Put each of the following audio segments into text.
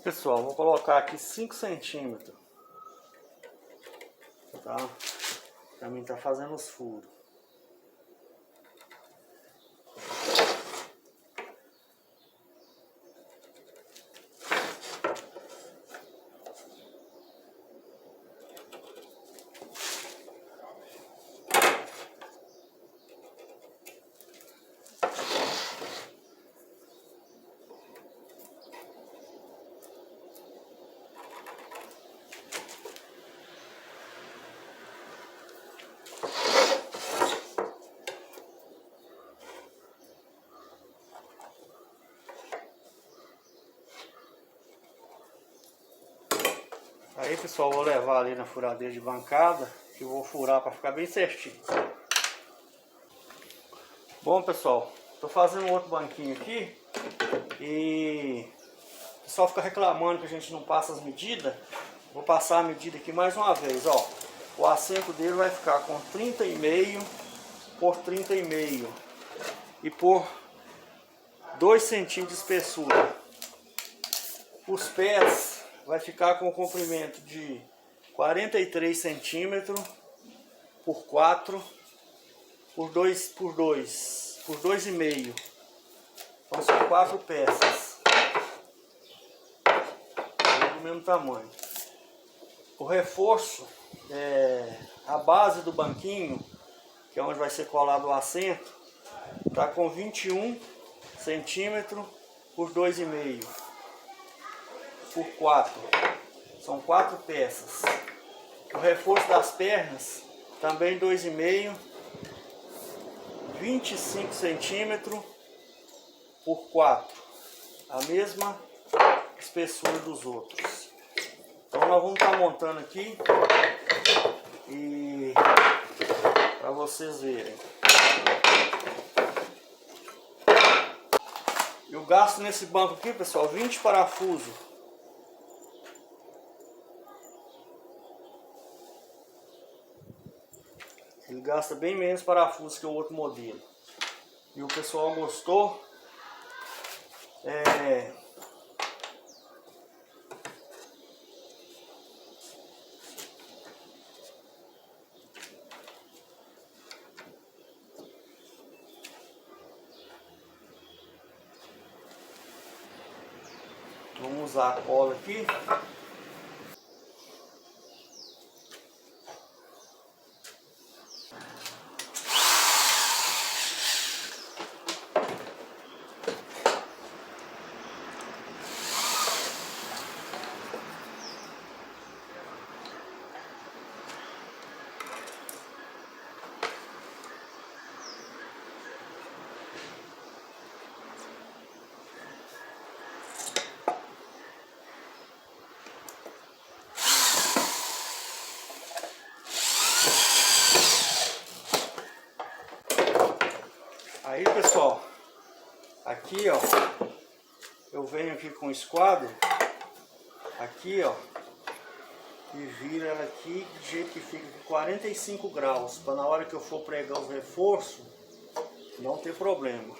Pessoal, vou colocar aqui 5 centímetros, tá? Pra mim tá fazendo os furos. Aí, pessoal, vou levar ali na furadeira de bancada, que eu vou furar para ficar bem certinho. Bom, pessoal, tô fazendo outro banquinho aqui e o pessoal fica reclamando que a gente não passa as medidas. Vou passar a medida aqui mais uma vez, ó. O assento dele vai ficar com 30,5 por 30,5 e por 2 centímetros de espessura. Os pés vai ficar com o comprimento de 43 centímetros por 4 por 2,5. Então são 4 peças do mesmo tamanho. O reforço, a base do banquinho, que é onde vai ser colado o assento, está com 21 centímetros por 2,5 por 4. São 4 peças. O reforço das pernas também 2,5, 25 centímetros por 4. A mesma espessura dos outros. Então nós vamos estar montando aqui e para vocês verem. Eu gasto nesse banco aqui, pessoal, 20 parafusos. Ele gasta bem menos parafusos que o outro modelo. E o pessoal gostou. Vamos usar a cola aqui. Aí, pessoal, aqui, ó, eu venho aqui com o esquadro, aqui, ó, e viro ela aqui de jeito que fica 45 graus, para na hora que eu for pregar os reforços, não ter problema.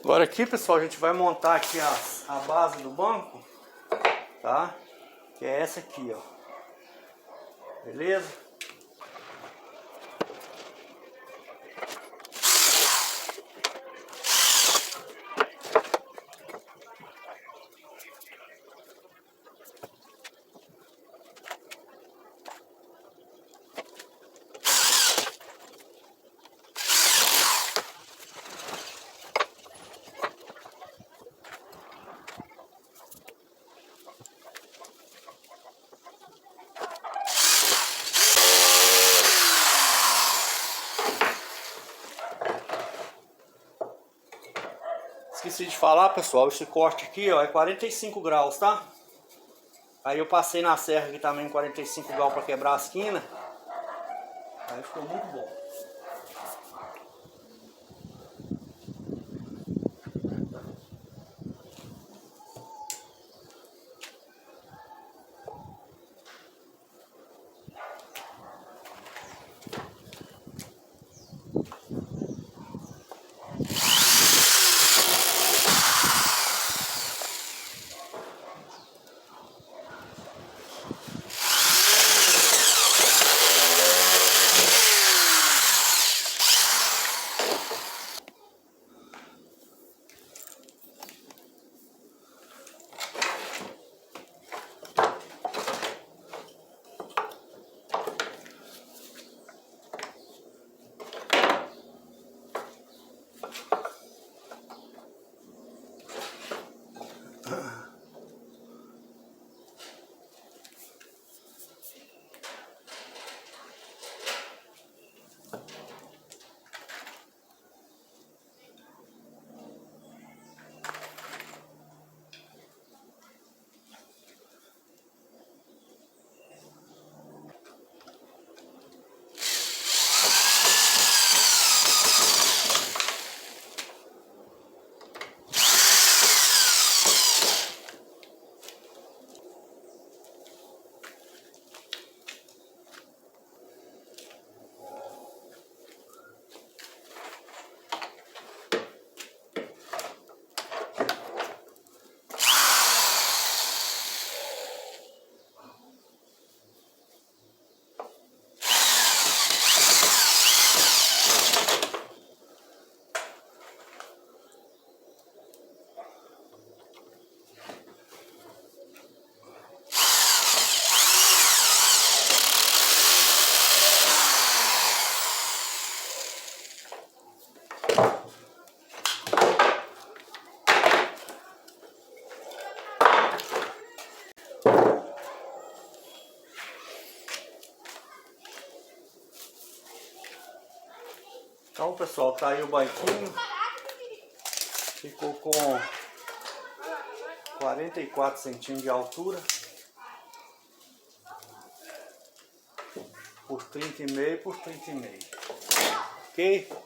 Agora aqui, pessoal, a gente vai montar aqui a base do banco, tá? Que é essa aqui, ó. Beleza? Esqueci de falar, pessoal, esse corte aqui, ó, é 45 graus, tá? Aí eu passei na serra aqui também 45 graus para quebrar as quinas. Aí ficou muito bom. Então, pessoal, tá aí o banquinho. Ficou com 44 centímetros de altura por 30,5 por 30,5. Ok?